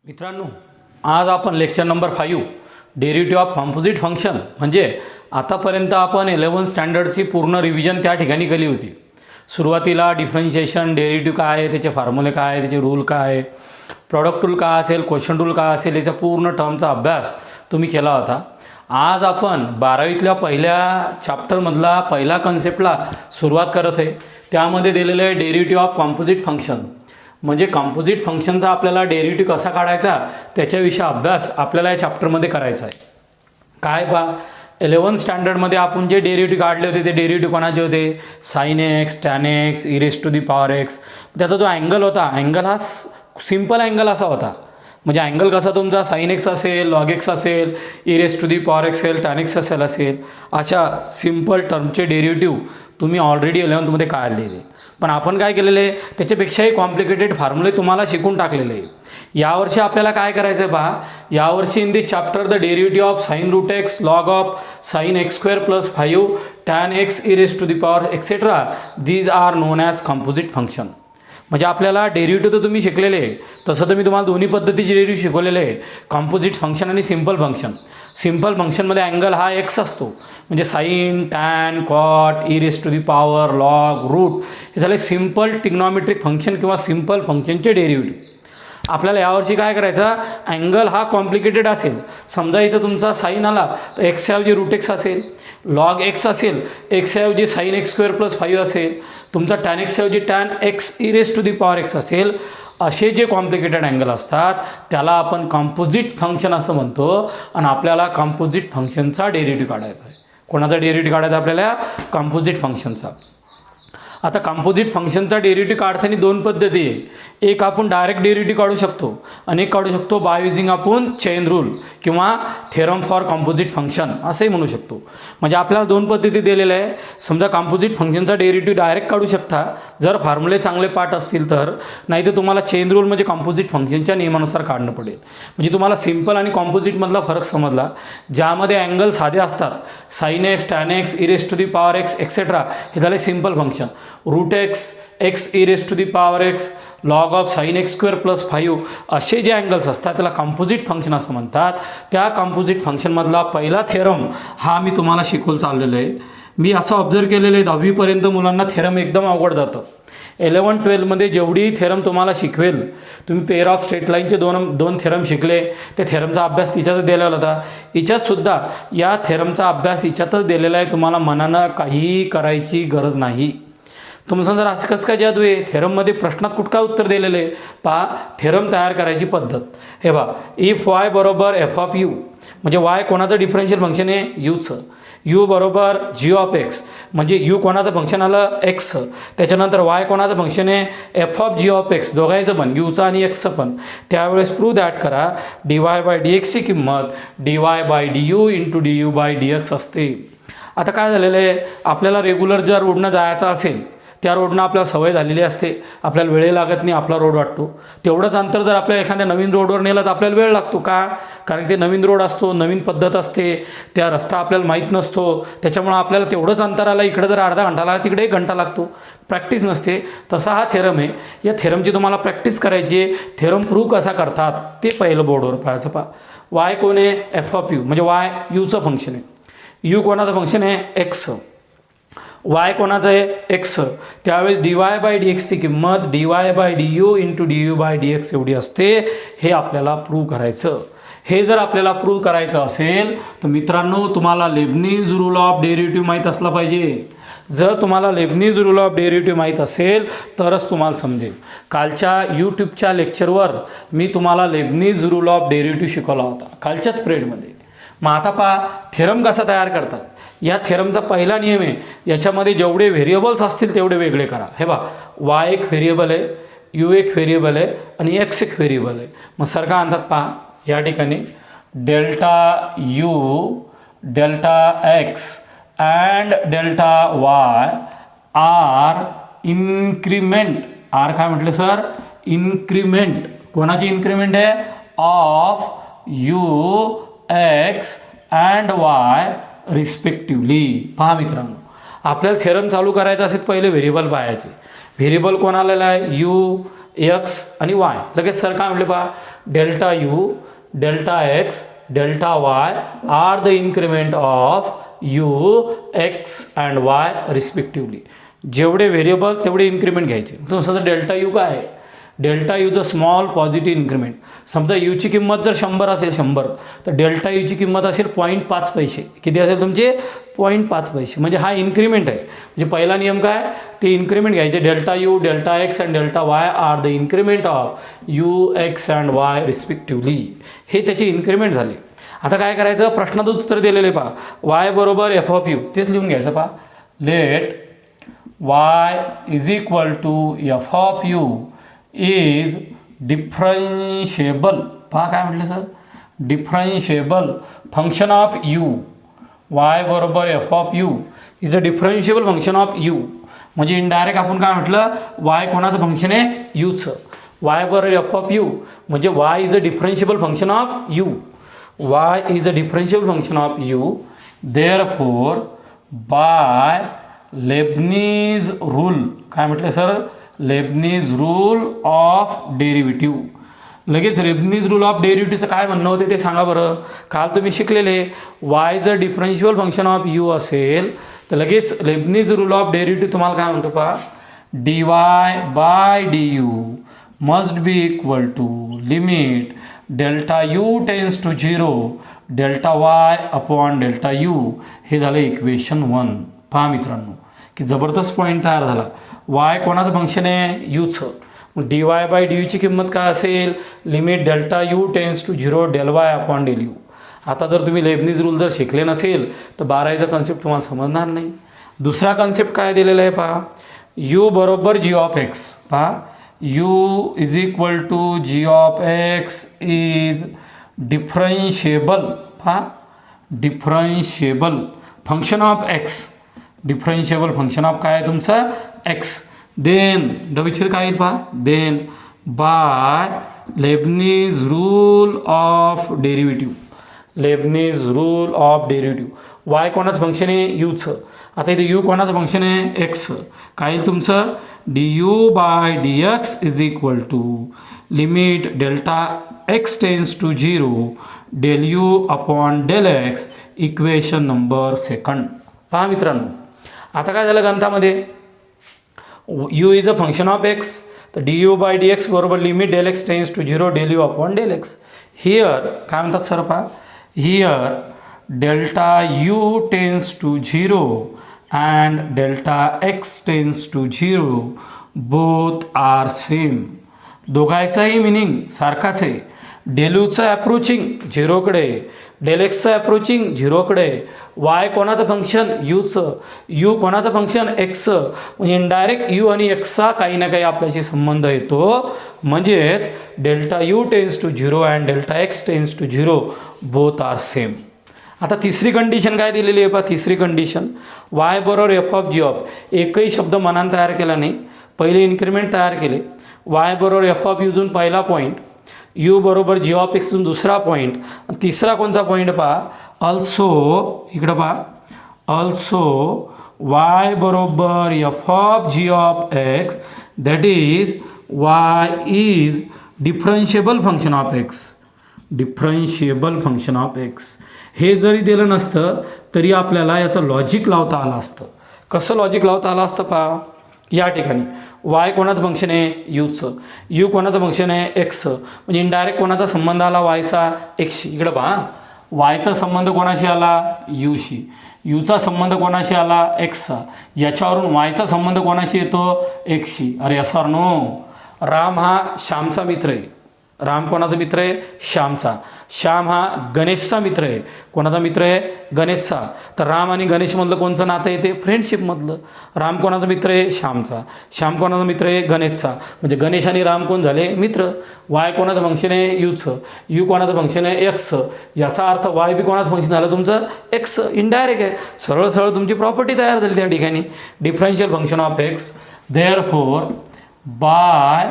मित्रांनो, आज आपण lecture number 5 derivative of composite function म्हणजे आतापर्यंत आपण 11th स्टँडर्डची पूर्ण रिव्हिजन त्या ठिकाणी केली होती. सुरुवातीला डिफरन्शिएशन, डेरिव्हेटिव्ह काय आहे, त्याचे फॉर्म्युले काय आहे, त्याचे रूल काय आहे, प्रॉडक्ट रूल काय असेल, क्वेश्चन रूल काय असेल, याचा पूर्ण टर्मचा अभ्यास तुम्ही केला होता. आज आपण 12वीतल्या पहिल्या चॅप्टरमधला पहिला कन्सेप्टला सुरुवात करत आहे. त्यामध्ये दिलेलं आहे डेरिव्हेटिव्ह ऑफ कॉम्पोजिट फंक्शन म्हणजे कंपोजिट फंक्शनचा आपल्याला डेरिव्हेटिव्ह कसा काढायचा त्याच्याविषयी अभ्यास आपल्याला या चॅप्टरमध्ये करायचा आहे. काय पहा, 11th स्टँडर्डमध्ये आपण जे डेरिव्हेटिव्ह काढले होते ते डेरिव्हेटिव्ह कोणाचे होते? Sine x, tan x, e raise to the power x. त्याचा जो अँगल होता, अँगल हा सिम्पल अँगल असा होता. म्हणजे अँगल कसा तुमचा साइन एक्स असेल, लॉग एक्स असेल, e raise to the power x असेल, टॅन एक्स असेल. अशा सिम्पल टर्मचे डेरिव्हेटिव्ह तुम्ही ऑलरेडी 11thमध्ये काढलेले. पण आपण काय केलेलं आहे, त्याच्यापेक्षाही कॉम्प्लिकेटेड फॉर्म्युले तुम्हाला शिकून टाकलेले आहे. यावर्षी आपल्याला काय करायचं आहे पहा, यावर्षी in this chapter the derivative of sine root x log of sine x square plus 5 tan x e raise to the power etcetera these are known as composite function. म्हणजे आपल्याला डेरिव्हेटिव्ह तर तुम्ही शिकलेले आहे, तसं तर मी तुम्हाला दोन्ही पद्धतीचे डेरिव्हेटिव्ह शिकवलेले आहे, कॉम्पोजिट फंक्शन आणि सिम्पल फंक्शन. सिम्पल फंक्शनमध्ये अँगल हा एक्स असतो. म्हणजे sine, tan, cot, e raise to the power, log, root हे झाले सिम्पल टिग्नॉमेट्रिक फंक्शन किंवा सिम्पल फंक्शनचे डेरिव्हेटिव्ह. आपल्याला यावर्षी काय करायचं, अँगल हा कॉम्प्लिकेटेड असेल. समजा इथं तुमचा साइन आला तर एक्सऐवजी रूट एक्स असेल, लॉग एक्स असेल, एक्सऐवजी साइन एक्स स्क्वेअर प्लस 5 असेल, तुमचा टॅन एक्सऐवजी tan x e raise to the power x असेल. असे जे कॉम्प्लिकेटेड अँगल असतात त्याला आपण कॉम्पोजिट फंक्शन असं म्हणतो. आणि आपल्याला कॉम्पोजिट फंक्शनचा डेरिव्हेटिव्ह काढायचा आहे. कोणाचा डेरिव्हेटिव्ह काढायचा आपल्याला? कॉम्पोजिट फंक्शनचा. आता कॉम्पोजिट फंक्शनचा डेरिव्हेटिव्ह काढताना दोन पद्धती आहे. एक आपण डायरेक्ट डेरिव्हेटिव्ह काढू शकतो आणि एक काढू शकतो बाय युझिंग आपण चेन रूल किंवा थेरम फॉर कॉम्पोजिट फंक्शन असंही म्हणू शकतो. म्हणजे आपल्याला दोन पद्धती दिलेल्या आहे. समजा कॉम्पोजिट फंक्शनचा डेरिव्हेटिव्ह डायरेक्ट काढू शकता जर फॉर्म्युले चांगले पाठ असतील तर, नाही तर तुम्हाला चेन रूल म्हणजे कॉम्पोजिट फंक्शनच्या नियमानुसार काढणं पडेल. म्हणजे तुम्हाला सिम्पल आणि कॉम्पोजिटमधला फरक समजला. ज्यामध्ये अँगल साधे असतात, sine x, tan x, e raise to the power x etcetera हे झाले simple function. Root x, x e raise to the power x, log of sine x square plus 5 असे जे अँगल्स असतात त्याला कॉम्पोजिट फंक्शन असं म्हणतात. त्या composite फंक्शनमधला पहिला थेरम हा मी तुम्हाला शिकवून चाललेलो आहे. मी असं ऑब्झर्व केलेलं आहे 10वीपर्यंत मुलांना थेरम एकदम अवघड जातं. 11-12मध्ये जेवढी थेरम तुम्हाला शिकवेल, तुम्ही पेअर ऑफ स्ट्रेट लाईनचे दोन थेरम शिकले, त्या थेरमचा अभ्यास तिच्यातच दिलेला होता. हिच्यातसुद्धा या थेरमचा अभ्यास हिच्यातच दिलेला आहे. तुम्हाला मनानं काहीही करायची गरज नाही. तुमचं जर असं कसं काय जादू आहे, थेरममध्ये प्रश्नात कुठं उत्तर दिलेलं आहे पहा. थेरम तयार करायची पद्धत हे बा, इफ वाय बरोबर एफ ऑफ यू म्हणजे वाय कोणाचं डिफरन्शियल फंक्शन आहे? यूचं. यू बरोबर जी ऑफ एक्स म्हणजे यू कोणाचं फंक्शन आलं? एक्सचं. त्याच्यानंतर वाय कोणाचं फंक्शन आहे? F of g of x, दोघांचं पण, यूचं आणि एक्सचं पण. त्यावेळेस प्रूव्ह दॅट करा डी वाय बाय डी एक्सची किंमत d y by d u into d u by d x असते. आता काय झालेलं आहे, आपल्याला रेग्युलर जर रोडनं जायचं असेल त्या रोडनं आपल्याला सवय झालेली असते, आपल्याला वेळ लागत नाही, आपला रोड वाटतो. तेवढंच अंतर जर आपल्या एखाद्या नवीन रोडवर नेलं तर आपल्याला वेळ लागतो. का? कारण ते नवीन रोड असतो, नवीन पद्धत असते, त्या रस्ता आपल्याला माहीत नसतो. त्याच्यामुळं आपल्याला तेवढंच अंतराला इकडं जर अर्धा घंटा लागला तिकडे 1 घंटा लागतो, प्रॅक्टिस नसते. तसा हा थेरम आहे. या थेरमची तुम्हाला प्रॅक्टिस करायची आहे. थेरम प्रूव्ह कसा करतात ते पहिलं बोर्डवर पाहायचं. पहा, वाय कोण आहे? एफ ऑफ यू म्हणजे वाय यूचं फंक्शन आहे. यू कोणाचं फंक्शन आहे? एक्सचं. वाय कोणाचं आहे? एक्स. त्यावेळेस डी वाय बाय डी एक्सची किंमत d y by d u into d u by d x एवढी असते. हे आपल्याला प्रूव्ह करायचं. हे जर आपल्याला प्रूव्ह करायचं असेल तर मित्रांनो तुम्हाला लेबनिझ रूल ऑफ डेरिव्हेटिव्ह माहीत असला पाहिजे. जर तुम्हाला लेबनिझ रूल ऑफ डेरिव्हेटिव्ह माहीत असेल तरच तुम्हाला समजेल. कालच्या यूट्यूबच्या लेक्चरवर मी तुम्हाला लेबनिझ रूल ऑफ डेरिव्हेटिव्ह शिकवला होता कालच्याच पिरियडमध्ये. मग आता पहा थेरम कसा तयार करतात. या थेरमचा पहिला नियम आहे, याच्यामध्ये जेवढे व्हेरिएबल्स असतील तेवढे वेगळे करा. हे बा, वाय एक व्हेरिएबल आहे, यू एक व्हेरिएबल आहे आणि एक्स एक व्हेरिएबल आहे. मग सर काय म्हणतात पहा, या ठिकाणी delta u, delta x and delta y are increment. Are काय म्हटले सर? इन्क्रीमेंट. कोणाची इन्क्रीमेंट आहे? Of u x and y respectively. पहा मित्रांनो, आपल्याला थेरम चालू करायचा असेल पहिले व्हेरिएबल पाहायचे. व्हेरिएबल कोण आलेला आहे? यू, एक्स आणि वाय. लगेच सर काय म्हटले पहा, delta u, delta x, delta y are the increment of u, x and y respectively. जेवढे व्हेरिएबल तेवढे इन्क्रीमेंट घ्यायचे. समजा डेल्टा यू काय आहे, डेल्टा यूचं स्मॉल पॉझिटिव्ह इन्क्रीमेंट. समजा यूची किंमत जर 100 असेल, 100, तर डेल्टा यूची किंमत असेल 0.5 पैसे. किती असेल तुमचे? 0.5 पैसे. म्हणजे हा इन्क्रीमेंट आहे. म्हणजे पहिला नियम काय, ते इन्क्रीमेंट घ्यायचे. Delta u, delta x and delta y are the increment of u, x and y respectively. हे त्याचे इन्क्रीमेंट झाले. आता काय करायचं, प्रश्नात उत्तर दिलेले पहा. वाय बरोबर एफ ऑफ यू, तेच लिहून घ्यायचं पहा. Let y is equal to f of u is differentiable. पहा काय म्हटलं sir, differentiable function of u. Y बरोबर f of u is a differentiable function of u. म्हणजे इनडायरेक्ट आपण काय म्हटलं, वाय कोणाचं फंक्शन आहे, यूचं. वाय बरोबर एफ ऑफ यू म्हणजे y is a differentiable function of u. Y is a differentiable function of u. Therefore by Leibniz rule, काय म्हटलं sir, Lebanese rule of derivative. लगेच लेबनीज रूल ऑफ डेरिव्हेटिव्हचं काय म्हणणं होते ते सांगा बरं. काल तुम्ही शिकलेले, वाय जर डिफरन्शिएबल फंक्शन ऑफ यू असेल तर लगेच लेबनीज रूल ऑफ डेरिव्हेटिव्ह तुम्हाला काय म्हणतो पहा, d y by d u must be equal to limit delta u tends to 0 delta y upon delta u. हे झालं इक्वेशन 1. पहा मित्रांनो की जबरदस्त पॉईंट तयार झाला. वाय कोणाचं फंक्शन आहे, यूचं. मग डी वाय बाय डी यूची किंमत काय असेल, limit delta u tends to 0 del y upon del u. आता जर तुम्ही लेबनीज रूल जर शिकले नसेल तर 12चा कन्सेप्ट तुम्हाला समजणार नाही. दुसरा कन्सेप्ट काय दिलेला आहे पहा, यू बरोबर जी ऑफ एक्स. पहा u is equal to g of x is differentiable. पहा differentiable function of x, differentiable function of काय आहे तुमचं, एक्स. देन डबल काय येईल पहा, then by Leibniz rule of derivative. Leibniz rule of derivative. Y कोणाचं function आहे, यूचं. आता इथे यू कोणाचं फंक्शन आहे, एक्स. काय येईल तुमचं, d u by d x is equal to limit delta x tends to 0 del u upon del x. Equation number 2. पहा मित्रांनो आता काय झालं गणितामध्ये, u is a function of x, तर d u by d x बरोबर limit del x tends to 0 del u upon del x. Here काय म्हणतात सर पहा, here delta u tends to 0 and delta x tends to 0 both are same. दोघांचाही meaning सारखाच आहे. Del यूचं approaching 0कडे, del एक्सचं ॲप्रोचिंग 0कडे. वाय कोणाचं फंक्शन, यूचं. यू कोणाचं फंक्शन, एक्सचं. म्हणजे इनडायरेक्ट यू आणि एक्सचा काही ना काही आपल्याशी संबंध येतो. म्हणजेच delta u tends to 0 and delta x tends to 0 both are same. आता तिसरी कंडिशन काय दिलेली आहे पहा, तिसरी कंडिशन वाय बरोबर एफ ऑफ जी ऑफ. एकही शब्द मनात तयार केला नाही, पहिले इन्क्रीमेंट तयार केले. वाय बरोबर एफ ऑफ यूजून पहिला पॉईंट, यू बरोबर जी ऑफ एक्सून दुसरा पॉईंट, तिसरा कोणचा पॉईंट पहा, ऑल्सो इकडं पहा, ऑल्सो वाय बरोबर f of g of x that is y is differentiable function of x. Differentiable function of x हे जरी दिलं नसतं तरी आपल्याला याचं लॉजिक लावता आलं असतं. कसं लॉजिक लावता आलं असतं पहा, या ठिकाणी वाय कोणाचं फंक्शन आहे, यूचं. यू कोणाचं फंक्शन आहे, एक्सचं. म्हणजे इनडायरेक्ट कोणाचा संबंध आला, वायचा एक्सशी. इकडं पहा, वायचा संबंध कोणाशी आला, यूशी. यूचा संबंध कोणाशी आला, एक्सचा. याच्यावरून वायचा संबंध कोणाशी येतो, एक्सशी. अरे असं नो, राम हा श्यामचा मित्र आहे. राम कोणाचा मित्र आहे, श्यामचा. श्याम हा गणेशचा मित्र आहे. कोणाचा मित्र आहे, गणेशचा. तर राम आणि गणेशमधलं कोणचं नातं येते, फ्रेंडशिपमधलं. राम कोणाचा मित्र आहे, श्यामचा. श्याम कोणाचा मित्र आहे, गणेशचा. म्हणजे गणेश आणि राम कोण झाले, मित्र. वाय कोणाचं फंक्शन आहे, यूचं. यू कोणाचं फंक्शन आहे, एक्सचं. याचा अर्थ वाय बी कोणाचं फंक्शन झालं तुमचं, एक्स. इनडायरेक्ट आहे, सरळ सरळ तुमची प्रॉपर्टी तयार झाली त्या ठिकाणी, differential function of x. Therefore by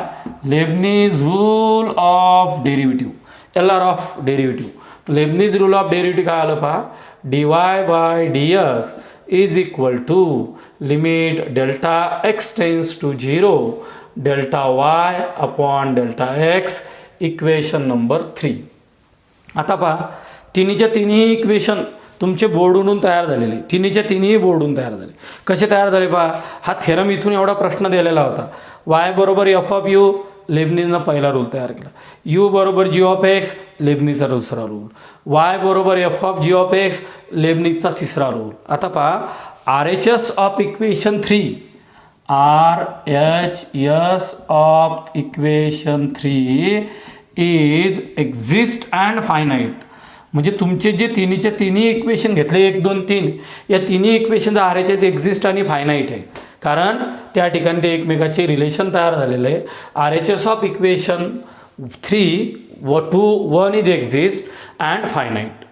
Leibniz rule of derivative, L R of derivative. Leibniz rule of derivative काय आलं पहा, d y by d x is equal to limit delta x tends to 0 delta y upon delta x. Equation number 3. आता पहा, तिन्हीच्या तिन्ही equation तुमचे बोर्डवरून तयार झालेले, तिन्हीच्या तिन्ही बोर्डवरून तयार झाले. कसे तयार झाले पहा, हा थेरम इथून एवढा प्रश्न दिलेला होता. y बरोबर एफ ऑफ यू, लेबनिजनं पहिला रूल तयार केला. u बरोबर जी ऑफ एक्स, लेबनिजचा दुसरा रूल. y बरोबर f of g of x, लेबनिजचा तिसरा रूल. आता पहा, RHS of equation 3, RHS of equation 3 is exist and finite. म्हणजे तुमचे जे तिन्हीचे तिन्ही इक्वेशन घेतले 1, 2, 3, या तिन्ही इक्वेशनचा RHS एक्झिस्ट आणि फायनाईट आहे. कारण त्या ठिकाणी ते एकमेकाचे रिलेशन तयार झालेलं आहे. RHS ऑफ इक्वेशन 3 व 2, 1 इज एक्झिस्ट अँड फायनाईट.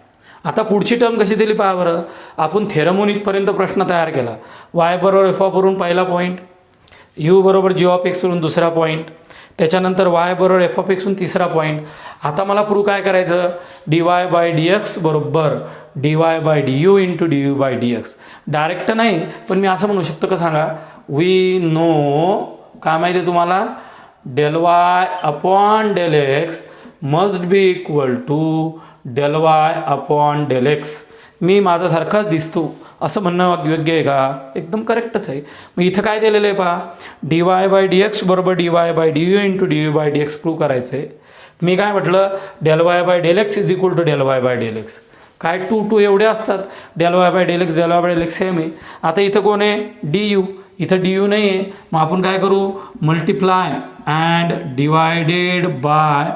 आता पुढची टर्म कशी दिली पहा बरं. आपण थेरमहून इथपर्यंत प्रश्न तयार केला. y बरोबर एफ ऑफवरून पहिला पॉईंट, u बरोबर जी ऑफ एक्सवरून दुसरा पॉईंट, त्याच्यानंतर y बरोबर एफ ऑफ एक्सवरून तिसरा पॉईंट. आता मला प्रूव्ह काय करायचं, dy/dx बरोबर dy/du इंटू du/dx. डायरेक्ट नाही, पण मी असं म्हणू शकतो का सांगा, वी नो, काय माहिती आहे तुम्हाला, ∇y upon ∇x must be equal to ∇y upon ∇x. मी माझ्यासारखाच दिसतो असं म्हणणं योग्य आहे का? एकदम करेक्टच आहे. मग इथं काय दिलेलं आहे पहा, dy/dx बरोबर dy/du इंटू du/dx प्रूव्ह करायचं आहे. मी काय म्हटलं, ∇y/∇x is equal to ∇y/∇x. काय 2 2 एवढे असतात, ∇y/∇x ∇y/∇x सेम आहे. आता इथं कोण आहे, du. इथं du नाही आहे, मग आपण काय करू, multiply and divided bye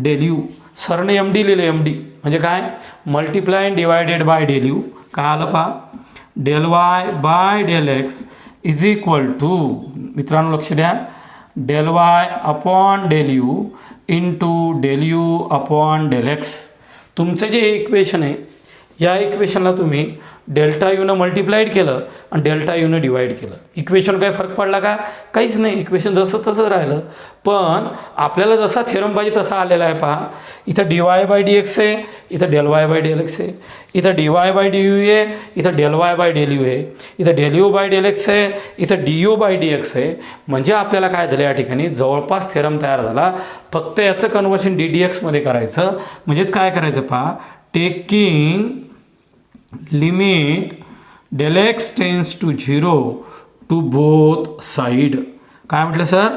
∇u. सरने MD लिहिले, MD म्हणजे काय, multiply and divided bye ∇u. काय आलं पहा, ∇y/∇x इज इक्वल टू, मित्रांनो लक्ष द्या, ∇y upon ∇u into ∇u upon ∇x. तुमचं जे इक्वेशन आहे, या इक्वेशनला तुम्ही ∆u मल्टिप्लाइड केलं आणि ∆u डिवाइड केलं. इक्वेशन काय फरक पडला का? काहीच नाही, इक्वेशन जसं तसं राहिलं. पण आपल्याला जसा थेरम पाहिजे तसा आलेला आहे पहा. इथं dy/dx आहे, इथं ∇y/∇x आहे, इथं dy/du आहे, इथं ∇y/∇u आहे, इथं ∇u/∇x आहे, इथं du/dx आहे. म्हणजे आपल्याला काय झालं, या ठिकाणी जवळपास थेरम तयार झाला. फक्त याचं कन्वर्शन ddx मध्ये करायचं. म्हणजेच काय करायचं पहा, taking limit ∇x tends to 0 to both side. काय म्हटलं sir,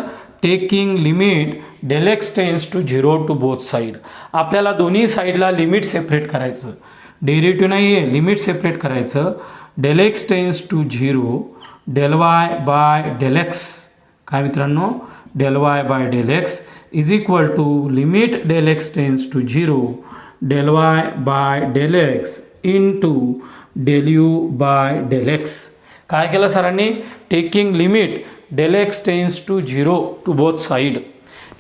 taking limit ∇x tends to 0 to both side. आपल्याला दोन्ही साईडला लिमिट सेपरेट करायचं, डेरिव्हेटिव्ह नाही आहे, लिमिट सेपरेट करायचं. ∇x tends to 0 ∇y/∇x. काय मित्रांनो, ∇y/∇x is equal to limit ∇x tends to 0 ∇y/∇x into ∇u/∇x. काय केलं सरांनी, taking limit ∇x tends to 0 to both side.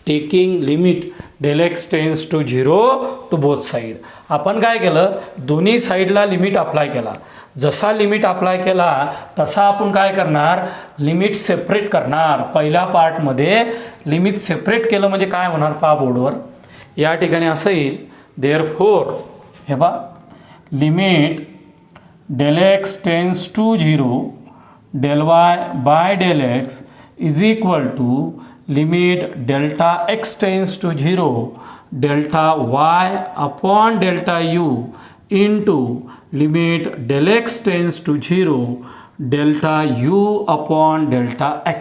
Taking limit ∇x tends to 0 to both side. आपण काय केलं, दोन्ही साईडला लिमिट अप्लाय केला. जसा लिमिट अप्लाय केला तसा आपण काय करणार, लिमिट सेपरेट करणार. पहिल्या पार्टमध्ये लिमिट सेपरेट केलं म्हणजे काय होणार पहा बोर्डवर, या ठिकाणी असं येईल, देअरफोर हे बा, limit ∇x tends to 0 ∇y/∇x is equal to limit ∆x tends to 0 ∆y upon ∆u into limit ∇x tends to 0 ∆u upon ∆x.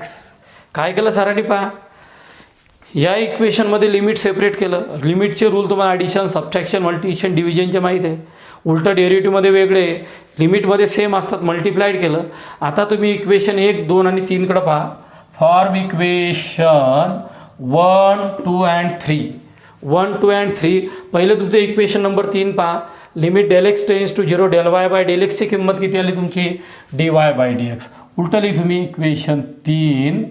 काय केलं सरांनी पहा, या इक्वेशनमध्ये लिमिट सेपरेट केलं. लिमिटचे रूल तुम्हाला ॲडिशन, सबट्रॅक्शन, मल्टिप्लिकेशन, डिव्हिजनचे माहीत आहे. उलटं डेरिव्हेटिव्हमध्ये वेगळे, लिमिटमध्ये सेम असतात, मल्टिप्लाइड केलं. आता तुम्ही इक्वेशन 1, 2 आणि 3 कडे पहा. Form equation 1, 2 and 3. 1, 2 अँड 3. पहिलं तुमचं इक्वेशन नंबर 3 पहा. Limit ∇x tends to 0 ∇y/∇x ची किंमत किती आली तुमची, dy/dx. उलटली तुम्ही इक्वेशन 3,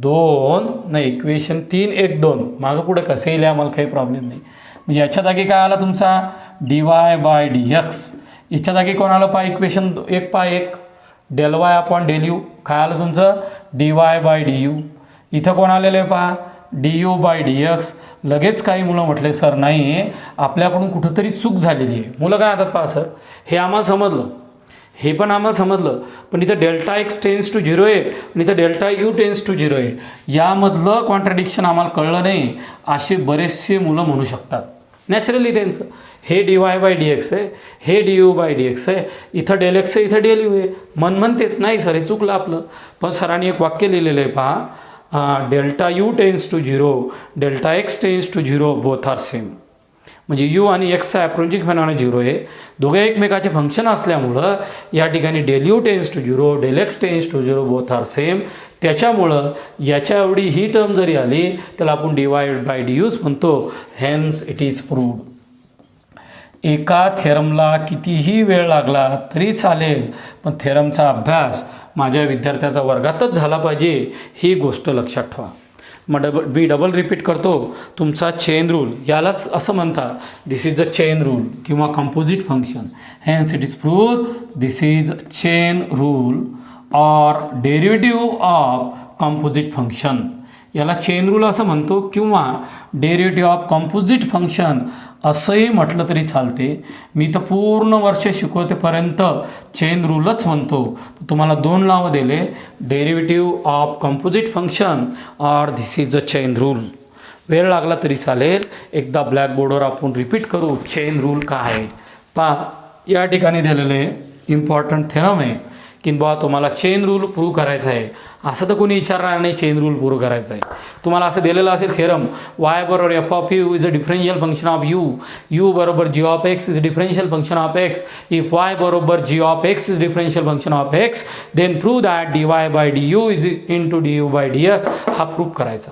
2 नाही, इक्वेशन 3, 1, 2 मागं पुढे कसं येईल आम्हाला काही प्रॉब्लेम नाही. म्हणजे याच्या जागी काय आला तुमचा dy/dx. याच्या जागी कोण आलं पहा, इक्वेशन 1 पहा, 1 ∇y अपॉन ∇u. काय आलं तुमचं, dy/du. इथं कोण आलेलं आहे पहा, du/dx. लगेच काही मुलं म्हटले सर नाही, आपल्याकडून कुठंतरी चूक झालेली आहे. मुलं काय म्हणतात पहा, सर हे आम्हाला समजलं, हे पण आम्हाला समजलं, पण इथं डेल्टा एक्स टेन्स टू 0 आहे आणि इथं डेल्टा यू टेन्स टू 0 आहे. यामधलं कॉन्ट्रडिक्शन आम्हाला कळलं नाही असे बरेचसे मुलं म्हणू शकतात. नॅचरली त्यांचं हे dy बाय dx आहे, हे du बाय dx आहे, इथं डेल एक्स आहे, इथं डेल यू आहे. म्हणतेच नाही सर हे चुकलं आपलं. पण सरांनी एक वाक्य लिहिलेलं आहे पहा, delta u tends to 0, delta x tends to 0 both are same. म्हणजे यू आणि एक्सचा ॲप्रोचिंग फॅनॉमेनॉन 0 आहे. दोघे एकमेकाचे फंक्शन असल्यामुळं या ठिकाणी del u tends to 0, del x tends to 0 both are same. त्याच्यामुळं याच्या एवढी ही टर्म जरी आली त्याला आपण डिवाइड बाय ड्यूज म्हणतो. Hence it is proved. एका थेरमला कितीही वेळ लागला तरी चालेल, पण थेरमचा अभ्यास माझ्या विद्यार्थ्याचा वर्गातच झाला पाहिजे ही गोष्ट लक्षात ठेवा. मग मी डबल रिपीट करतो, तुमचा चेन रूल यालाच असं म्हणतात. This is the chain rule किंवा composite function. Hence it is proved this is chain rule or derivative of composite function. याला चेन रूल असं म्हणतो किंवा डेरिव्हेटिव्ह ऑफ कंपोजिट फंक्शन असंही म्हटलं तरी चालते. मी तर पूर्ण वर्ष शिकवतेपर्यंत चेन रूलच म्हणतो. तुम्हाला 2 नावं दिले, derivative of composite function or this is a chain rule. वेळ लागला तरी चालेल, एकदा ब्लॅकबोर्डवर आपण रिपीट करू चेन रूल काय आहे. पहा या ठिकाणी दिलेले इम्पॉर्टंट थेरम आहे की बा तुम्हाला चेन रूल प्रूव्ह करायचा आहे. असं तर कोणी विचारणार नाही चेन रूल प्रूव्ह करायचा आहे. तुम्हाला असं दिलेलं असेल थेरम y बरोबर f of u is a differential function of u, u बरोबर g of x is differential function of x, if y बरोबर g of x is differential function of x then prove that dy by d u is into d u by d x. हा prove करायचा.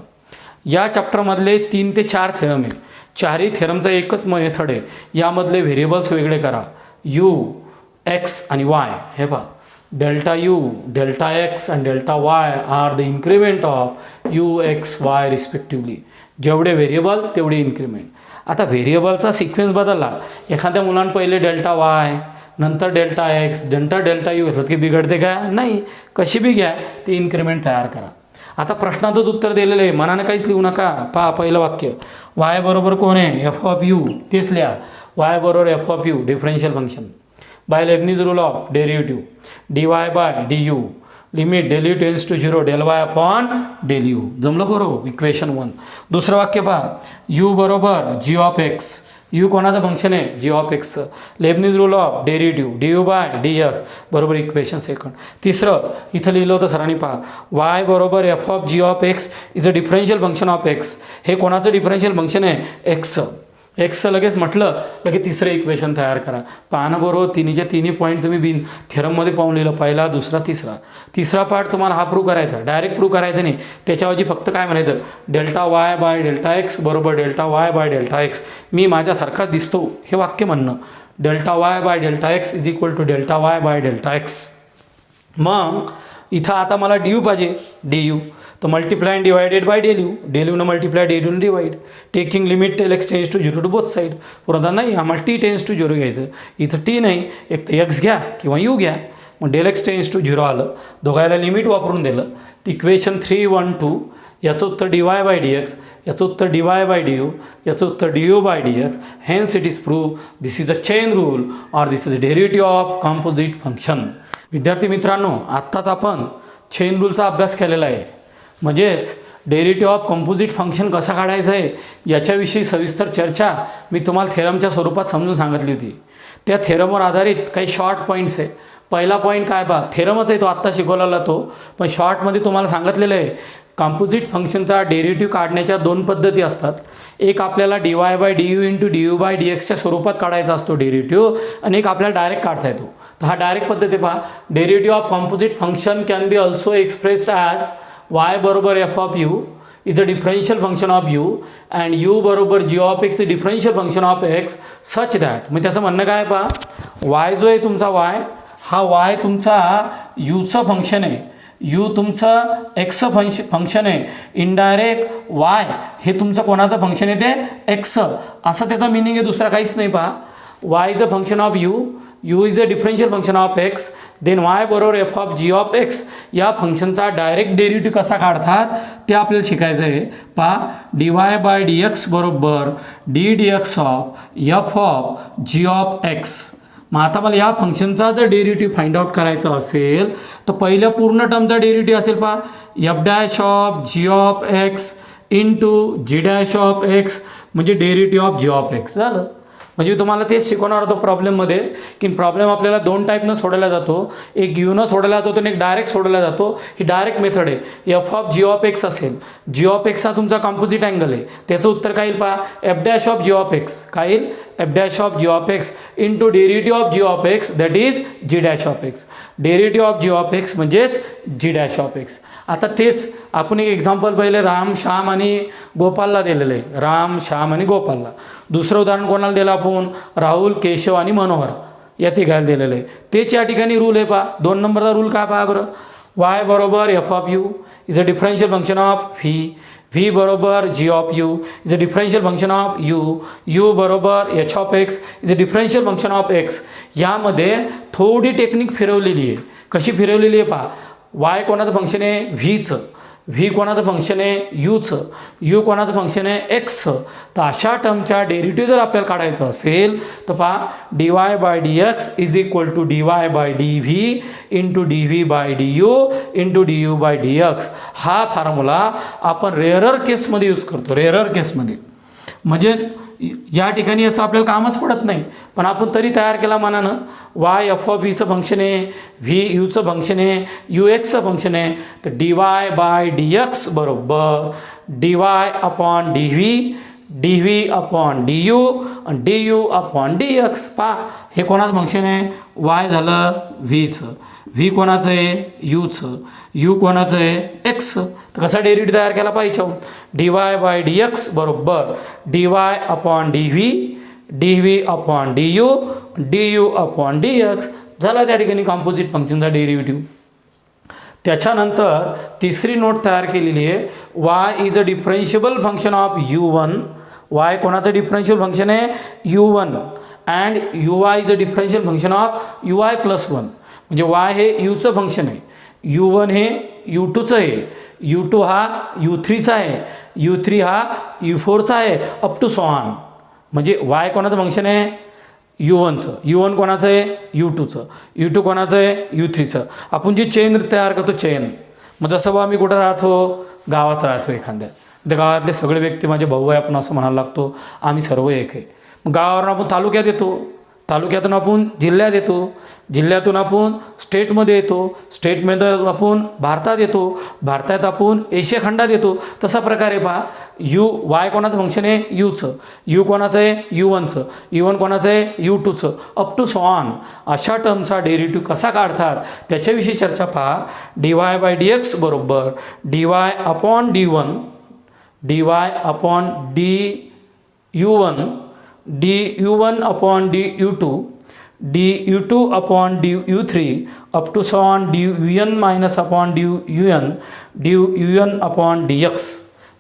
या चॅप्टरमधले 3 ते 4 theorem आहे. चारही थेरमचा एकच method आहे. यामधले variables वेगळे करा, यू एक्स आणि वाय. हे पहा डेल्टा यू, डेल्टा एक्स आणि delta y are the increment of u x y respectively. जेवढे व्हेरिएबल तेवढे इन्क्रीमेंट. आता व्हेरिएबलचा सिक्वेन्स बदलला, एखाद्या मुलांना पहिले डेल्टा वाय नंतर डेल्टा एक्स नंतर डेल्टा यू घेतलं की बिघडते का? नाही. कशी बी घ्या ते इन्क्रीमेंट तयार करा. आता प्रश्नातच उत्तर दिलेलं आहे, मनाने काहीच लिहू नका. पहा पहिलं वाक्य, वाय बरोबर कोण आहे? F of u. तेच लिहा, वाय बरोबर f of u differential function by Leibniz rule of derivative dy by d u limit del u tends to 0 del y upon del u. जमलं बरोबर? इक्वेशन 1. दुसरं वाक्य पहा, यू बरोबर जी ऑफ एक्स. यू कोणाचं function आहे? G of एक्सचं. Leibniz rule of derivative d u by d x बरोबर इक्वेशन 2. तिसरं इथं लिहिलं होतं सरांनी, पहा वाय बरोबर f of g of x is a differential function of x. हे कोणाचं डिफरन्शियल फंक्शन आहे? एक्सचं. एक्सचं लगेच म्हटलं लगेच तिसरं इक्वेशन तयार करा. पाहणं बरोबर तिन्हीच्या तिन्ही पॉईंट तुम्ही थेरममध्ये पाहून लिहिलं, पहिला दुसरा तिसरा. तिसरा पार्ट तुम्हाला हा प्रूव्ह करायचा, डायरेक्ट प्रूव्ह करायचं नाही. त्याच्याऐवजी फक्त काय म्हणायचं, delta y by delta x बरोबर delta y by delta x. मी माझ्यासारखाच दिसतो हे वाक्य म्हणणं. Delta y by delta x is equal to delta y by delta x. मग इथं आता मला डी यू पाहिजे, डी यू तो multiply and divided by del u न multiply del u divide taking limit del x tends to 0 to both side. पुन्हा नाही आम्हाला टी टेन्स टू 0 घ्यायचं. इथं टी नाही, एक तर एक्स घ्या किंवा यू घ्या. मग डेल एक्स टेन्स टू 0 आलं, दोघायला लिमिट वापरून दिलं. इक्वेशन 3, 1, 2. याचं उत्तर d y by d x, याचं उत्तर d y by d u, याचं उत्तर d u by d x. Hence it is prove this is a chain rule or this is a derivative of composite function. विद्यार्थी मित्रांनो, आत्ताच आपण chain रूलचा अभ्यास केलेला आहे. म्हणजेच डेरिव्हेटिव्ह ऑफ कंपोजिट फंक्शन कसा काढायचं आहे याच्याविषयी सविस्तर चर्चा मी तुम्हाला थेरमच्या स्वरूपात समजून सांगितली होती. त्या थेरमवर आधारित काही शॉर्ट पॉईंट्स आहे. पहिला पॉईंट काय पहा, थेरमच आहे तो आत्ता शिकवलेला तो, पण शॉर्टमध्ये तुम्हाला सांगितलेलं आहे कंपोजिट फंक्शनचा डेरिव्हेटिव्ह काढण्याच्या 2 पद्धती असतात. एक आपल्याला d y by d u into d u by d एक्सच्या स्वरूपात काढायचा असतो डेरिव्हेटिव्ह, आणि एक आपल्याला डायरेक्ट काढता येतो. तर हा डायरेक्ट पद्धती पहा, derivative of composite function can be also expressed as y बरोबर f of u is a differential function of u and u बरोबर g of x is differential function of x such that. मग त्याचं म्हणणं काय पहा, y जो आहे तुमचा y, हा y तुमचा यूचं फंक्शन आहे, यू तुमचं एक्सचं फंक्शन आहे, इनडायरेक्ट वाय हे तुमचं कोणाचं फंक्शन आहे ते एक्सचं. असं त्याचा मिनिंग आहे, दुसरा काहीच नाही. पहा y is a function of u, u is a differential function of x, then y बरोबर f of g of x. या फंक्शनचा डायरेक्ट डेरिव्हेटिव्ह कसा काढतात ते आपल्याला शिकायचं आहे. पहा d y by d x बरोबर d d x of f of g of x. मग आता मला या फंक्शनचा जर डेरिव्हेटिव्ह फाइंड आउट करायचा असेल तर पहिल्या पूर्ण टर्मचा डेरिव्हेटिव्ह असेल पहा f dash of g of x into g dash of x म्हणजे derivative of g of x झालं. म्हणजे तुम्हाला तेच शिकवणार होतो प्रॉब्लेममध्ये की प्रॉब्लेम आपल्याला दोन टाईपनं सोडवला जातो. एक यूनं सोडवला जातो आणि एक डायरेक्ट सोडवला जातो. ही डायरेक्ट मेथड आहे. F of g of x असेल, जी ऑफ एक्स हा तुमचा कॉम्पोजिट अँगल आहे, त्याचं उत्तर काय येईल पहा f dash of g of x काय येईल f dash of g of x into derivative of g of x that is g dash of x. Derivative of g of x म्हणजेच g dash of x. आता तेच आपण एक example पहिले राम श्याम आणि गोपालला दिलेलं आहे. राम श्याम आणि गोपालला. दुसरं उदाहरण कोणाला दिलं आपण राहुल केशव आणि मनोहर या तिघायला दिलेलं आहे. तेच या ठिकाणी रूल आहे पहा. 2 नंबरचा रूल काय पहा बरं. वाय बरोबर f of u is a differential function of v बरोबर g of u is a differential function of u बरोबर h of x is a differential function of x. यामध्ये थोडी टेक्निक फिरवलेली आहे. कशी फिरवलेली आहे पहा. वाय कोणाचं फंक्शन आहे व्हीचं, व्ही कोणाचं फंक्शन आहे यूचं, यू कोणाचं फंक्शन आहे एक्सचं. तर अशा टर्मच्या डेरिव्हेटिव्ह जर आपल्याला काढायचं असेल तर पहा d y by d x is equal to d y by d v into d v by d u into d u by d x. हा फॉर्म्युला आपण रेअरर केसमध्ये यूज करतो. रेअरर केसमध्ये म्हणजे या ठिकाणी याचं आपल्याला कामच पडत नाही, पण आपण तरी तयार केला मनानं. वाय एफ ऑफ व्हीचं फंक्शन आहे, व्ही यूचं फंक्शन आहे, यू एक्सचं फंक्शन आहे. तर d y by d x बरोबर d y upon d v upon d u आणि d u upon d x. पहा हे कोणाचं फंक्शन आहे वाय झालं व्हीचं, व्ही कोणाचं आहे यूचं, यू कोणाचं आहे एक्सचं. तर कसा डेरिव्हेटिव्ह तयार केला पाहिजे d y by d x बरोबर d y upon d v upon d u upon d x झाला त्या ठिकाणी कॉम्पोजिट फंक्शनचा डेरिव्हेटिव्ह. त्याच्यानंतर तिसरी नोट तयार केलेली आहे y is a differentiable function of u1. Y कोणाचं डिफरन्शियल फंक्शन आहे u1 and uy is a differential function of uy plus 1. म्हणजे वाय हे यूचं फंक्शन आहे, u1 हे u2चं आहे, u2 हा u3चा आहे, u3 हा u4चा आहे अप टू सो ऑन. म्हणजे वाय कोणाचं फंक्शन आहे u1चं, u1 कोणाचं आहे u2चं, u2 कोणाचं आहे u3चं. आपण जी चेन तयार करतो चेन, मग जसं बा मी कुठं राहतो गावात राहतो एखाद्या, त्या गावातले सगळे व्यक्ती माझे भाऊ आहे आपण असं म्हणायला लागतो. आम्ही सर्व एक आहे. मग गावावरून आपण तालुक्यात येतो, तालुक्यातून आपण जिल्ह्यात येतो, जिल्ह्यातून आपण स्टेटमध्ये येतो, स्टेटमध्ये आपण भारतात येतो, भारतात आपण एशिया खंडात येतो. तसा प्रकारे पहा वाय कोणाचं फंक्शन आहे यूचं, यू कोणाचं आहे u1चं, u1 कोणाचं आहे u2चं अप टू सो ऑन. अशा टर्मचा डेरिव्हेटिव्ह कसा काढतात त्याच्याविषयी चर्चा पहा. D y by d x बरोबर डी वाय अपॉन डी1 d y upon d u1 upon d u2 d u2 upon d u3 up to so on d un minus upon d un upon d x.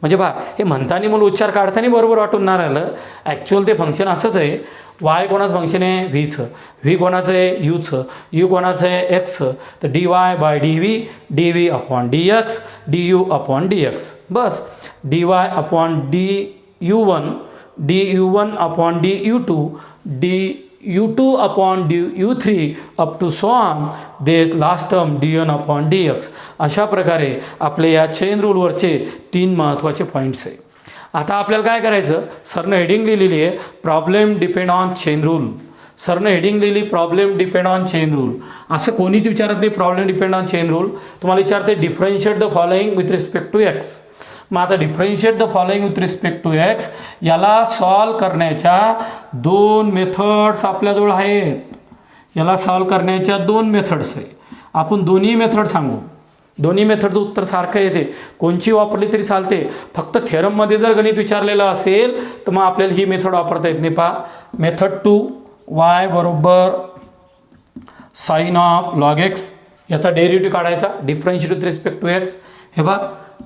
म्हणजे पहा हे म्हणताना मला उच्चार काढताना बरोबर वाटून नाही राहिलं. ॲक्च्युअल ते फंक्शन असंच आहे. वाय कोणाचं फंक्शन आहे व्हीचं, व्ही कोणाचं आहे यूचं, यू कोणाचं आहे एक्सचं. तर d y by d v upon d x d u upon d x. बस d y upon d u1 upon d u2 d u2 upon d u3 up to so on the last term d1 upon dx. अशा प्रकारे आपले या chain रूलवरचे 3 महत्त्वाचे points आहे. आता आपल्याला काय करायचं, सरनं हेडिंग लिहिलेली आहे problem depend on chain rule. सरनं हेडिंग लिहिली problem depend on chain rule. असं कोणीच विचारत नाही problem depend on chain rule. तुम्हाला विचारते differentiate the following with respect to x. मग आता differentiate the following with respect to x याला सॉल्व करण्याच्या 2 मेथड्स आपल्याजवळ आहेत. याला सॉल्व करण्याच्या 2 मेथड्स आहे. आपण दोन्ही मेथड सांगू. दोन्ही मेथडचं उत्तर सारखं येते, कोणची वापरली तरी चालते. फक्त थेरममध्ये जर गणित विचारलेलं असेल तर मग आपल्याला ही मेथड वापरता येत नाही. पहा मेथड 2 वाय बरोबर साइन ऑफ लॉग एक्स. याचा डेरिव्हेटिव्ह काढायचा differentiate with respect to x. हे बघा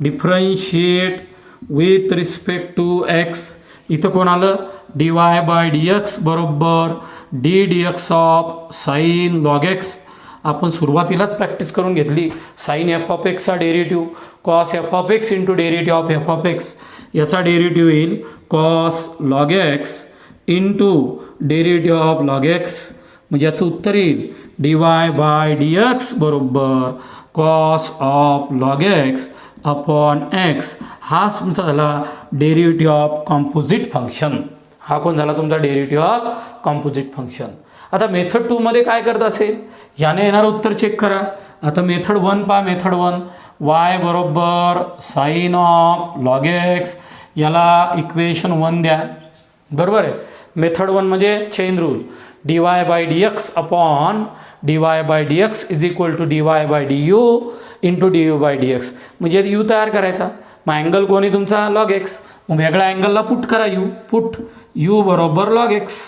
differentiate with respect to x. इथं कोण आलं d y by d x बरोबर d x of sine log x. आपण सुरुवातीलाच प्रॅक्टिस करून घेतली. साइन एफ ऑफ एक्सचा derivative cos f of x into derivative of f of x. याचा डेरिव्हेटिव्ह येईल cos log x into derivative of log x म्हणजे याचं उत्तर येईल dy बाय dx बरोबर cos of log x upon x. हा तुमचा झाला डेरिव्हेटिव्ह ऑफ कॉम्पोजिट फंक्शन. हा कोण झाला तुमचा डेरिव्हेटिव्ह ऑफ कॉम्पोजिट फंक्शन. आता मेथड 2 मध्ये काय करत असेल याने येणारं उत्तर चेक करा. आता मेथड 1 पहा. मेथड 1 y बरोबर साईन ऑफ लॉग एक्स, याला इक्वेशन 1 द्या. बरोबर आहे. मेथड 1 म्हणजे chain rule dy bye dx upon dy bye dx is equal to dy by du into du by dx. म्हणजे यू तयार करायचा. मग अँगल कोणी तुमचा लॉग एक्स, मग वेगळ्या अँगलला पुट करा यू. पुट यू बरोबर लॉग एक्स.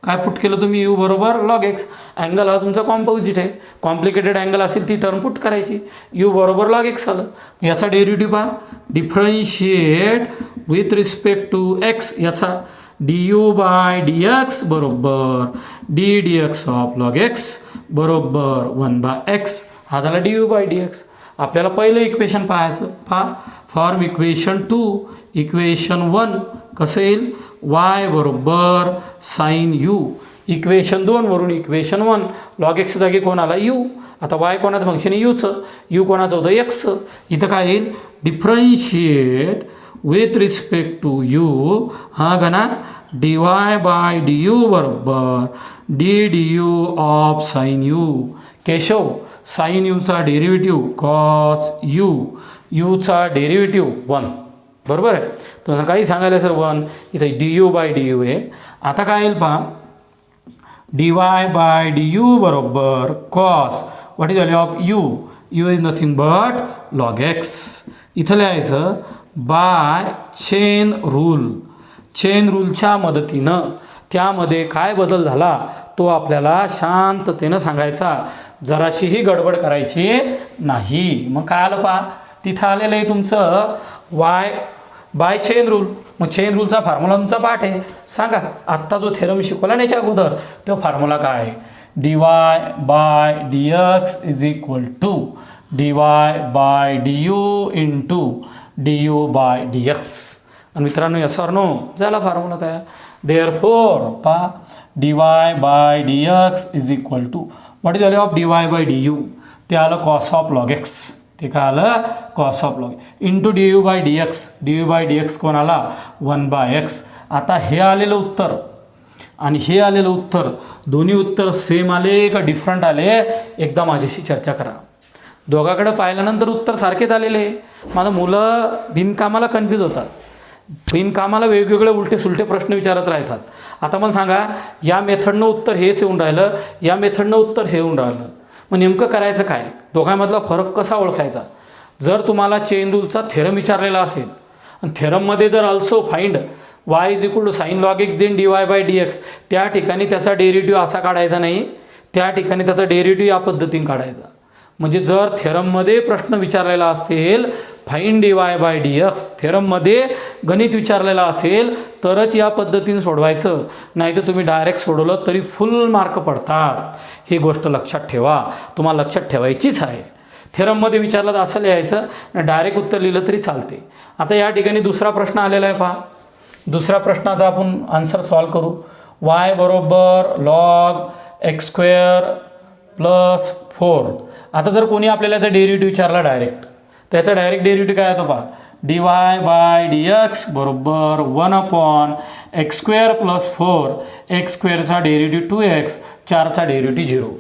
काय पुट केलं तुम्ही यू बरोबर लॉग एक्स. अँगल हा तुमचा कॉम्पोजिट आहे. कॉम्प्लिकेटेड अँगल असेल ती टर्म पुट करायची. यू बरोबर लॉग एक्स आलं. याचा डेरिव्हेटिव्ह पहा. Differentiate with respect to x. याचा du बाय dx बरोबर d d x of log x बरोबर 1 बाय एक्स. हा झाला du बाय dx. आपल्याला पहिलं इक्वेशन पाहायचं. पहा फॉर्म इक्वेशन 2. इक्वेशन 1 कसं येईल y बरोबर साईन u. इक्वेशन 2 वरून इक्वेशन 1 लॉग एक्स जागी कोण आला u. आता y कोणाचं फंक्शन आहे यूचं. यू कोणाचं होतं एक्सचं. इथं काय येईल differentiate with respect to u. हा गणा dy बाय du बरोबर d d u of sine u. केशव साईन यूचा डेरिव्हेटिव्ह कॉस यू. यूचा डेरिव्हेटिव्ह 1. बरोबर आहे. तुम्हाला काही सांगायला सर 1 इथं du बाय du आहे. आता काय येईल पहा dy बाय du बरोबर cos what is value of u. U is nothing but log x. इथं लिहायचं बाय चेन रूल. चेन रूलच्या मदतीनं त्यामध्ये काय बदल झाला तो आपल्याला शांततेनं सांगायचा. जराशीही गडबड करायची नाही. मग काय आलं पहा तिथं आलेलं आहे तुमचं वाय बाय चेन रूल. मग चेन रूलचा फॉर्म्युला तुमचा पाठ आहे. सांगा आत्ता जो थेरम शिकवला ना याच्या अगोदर तो फॉर्म्युला काय आहे. dy bye dx is equal to dy by du into du by dx. आणि मित्रांनो यस ऑर नो झाला फॉर्म्युला तयार. देअरफॉर पहा dy bye dx is equal to what is value of dy by du. ते आलं cos of log x. ते काय आलं cos of log into du by dx. du by dx कोण आला 1 बाय एक्स. आता हे आलेलं उत्तर आणि हे आलेलं उत्तर दोन्ही उत्तर सेम आले का डिफरंट आले एकदा माझ्याशी चर्चा करा. दोघाकडे पाहिल्यानंतर उत्तर सारखेच आलेले आहे. माझं मुलं बिनकामाला कन्फ्यूज होतात. बिनकामाला वेगवेगळे उलटे सुलटे प्रश्न विचारत राहतात. आता मला सांगा या मेथडनं उत्तर हेच येऊन राहिलं, या मेथडनं उत्तर हे येऊन राहिलं. मग नेमकं करायचं काय. दोघांमधला फरक कसा ओळखायचा. जर तुम्हाला चेन रूलचा थेरम विचारलेला असेल आणि थेरममध्ये जर also find y is equal to sine log x then dy bye dx, त्या ठिकाणी त्याचा डेरिव्हेटिव्ह असा काढायचा नाही. त्या ठिकाणी त्याचा डेरिव्हेटिव्ह या पद्धतीने काढायचा. म्हणजे जर थेरममध्ये प्रश्न विचारलेला असेल फाईंड dy बाय dx, थेरममध्ये गणित विचारलेला असेल तरच या पद्धतीने सोडवायचं. नाही तर तुम्ही डायरेक्ट सोडवलं तरी फुल मार्क पडतात. ही गोष्ट लक्षात ठेवा. तुम्हाला लक्षात ठेवायचीच आहे. थेरममध्ये विचारलं तर असं लिहायचं, डायरेक्ट उत्तर लिहिलं तरी चालते. आता या ठिकाणी दुसरा प्रश्न आलेला आहे पहा. दुसऱ्या प्रश्नाचा आपण आन्सर सॉल्व करू. y बरोबर लॉग एक्स स्क्वेअर प्लस 4. आता जर कोणी आपल्याला याचा डेरिव्हेटिव्ह विचारला डायरेक्ट, त्याचा डायरेक्ट डेरिव्हेटिव्ह काय येतो पहा dy बाय dx बरोबर 1 अपॉन एक्स स्क्वेअर प्लस 4. एक्स स्क्वेअरचा डेरिव्हेटिव्ह 2x, 4चा डेरिव्हेटिव्ह 0.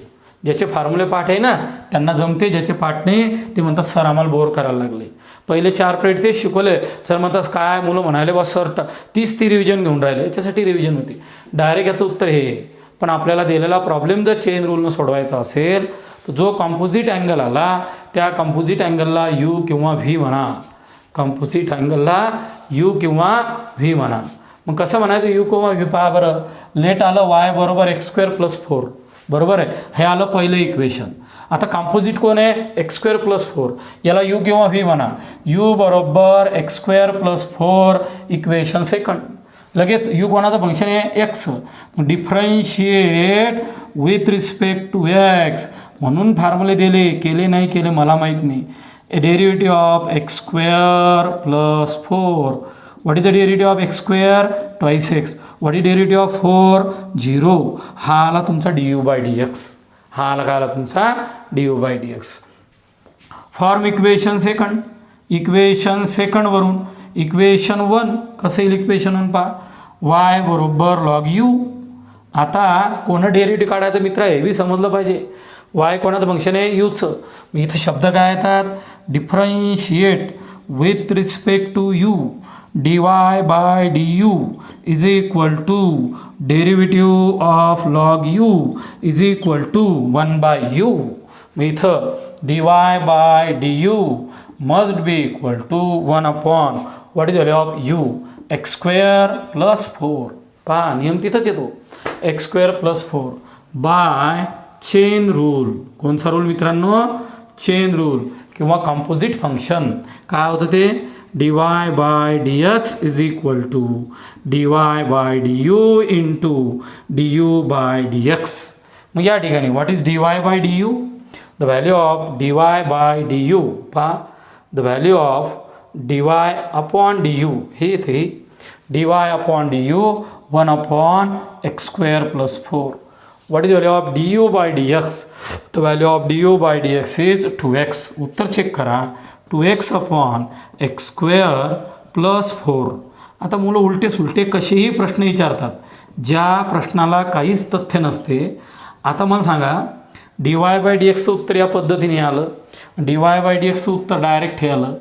ज्याचे फॉर्म्युले पाठ आहे ना त्यांना जमते, ज्याचे पाठ नाही ते म्हणतात सर आम्हाला बोर करायला लागले. पहिले 4 पिरियड तेच शिकवले. सर म्हणतात काय मुलं म्हणाले बस सर तीच ती रिव्हिजन घेऊन राहिले. याच्यासाठी रिव्हिजन होती. डायरेक्ट याचं उत्तर हे. पण आपल्याला दिलेला प्रॉब्लेम जर चेन रूलनं सोडवायचा असेल तर जो कॉम्पोजिट अँगल आला त्या कॉम्पोजिट अँगलला यू किंवा व्ही म्हणा. कॉम्पोजिट अँगलला यू किंवा व्ही म्हणा. मग कसं म्हणायचं यू किंवा व्ही पहा बरं. लेट आलं y बरोबर एक्स स्क्वेअर प्लस 4. बरोबर आहे. हे आलं पहिलं इक्वेशन. आता कॉम्पोजिट कोण आहे एक्स स्क्वेअर प्लस 4. याला यू किंवा व्ही म्हणा. यू बरोबर x square plus 4 equation second. लगेच यू कोणाचं फंक्शन आहे x. Differentiate with respect to x म्हणून फॉर्म्युले दिले. केले नाही केले मला माहीत नाही. Derivative of x square plus 4 what is the derivative of x square twice x. What is derivative of 4 0. हा आला तुमचा du बाय dx. हा आला काय आला तुमचा du by dx. Form equation second. Equation सेकंडवरून इक्वेशन 1 कसं येईल इक्वेशन 1 पहा. y बरोबर लॉग यू. आता कोणं डेरिव्हेटिव्ह काढायचं मित्र हे बी समजलं पाहिजे. y कोणाचं फंक्शन आहे यूचं. मी इथं शब्द काय येतात differentiate with respect to u dy by du is equal to derivative of log u is equal to 1 by u. मी इथं dy by du must be equal to 1 upon what is value of u x square plus 4. पहा नियम तिथंच येतो x square plus 4 by chain rule. कोणचा rule मित्रांनो chain rule किंवा composite function. काय होतं ते dy bye dx is equal to dy by du into du by dx. मग या ठिकाणी what is dy by du. The value of dy by du पहा the value of dy upon du हे इथे dy upon du 1 upon x square plus 4. What is the value of du by dx? The value of du by dx is 2x. उत्तर check करा 2x upon x square plus 4. आता मुलं उलटे सुलटे कसेही प्रश्न विचारतात ज्या प्रश्नाला काहीच तथ्य नसते. आता मला सांगा dy बाय dxचं उत्तर या पद्धतीने आलं dy बाय dxचं उत्तर डायरेक्ट हे आलं.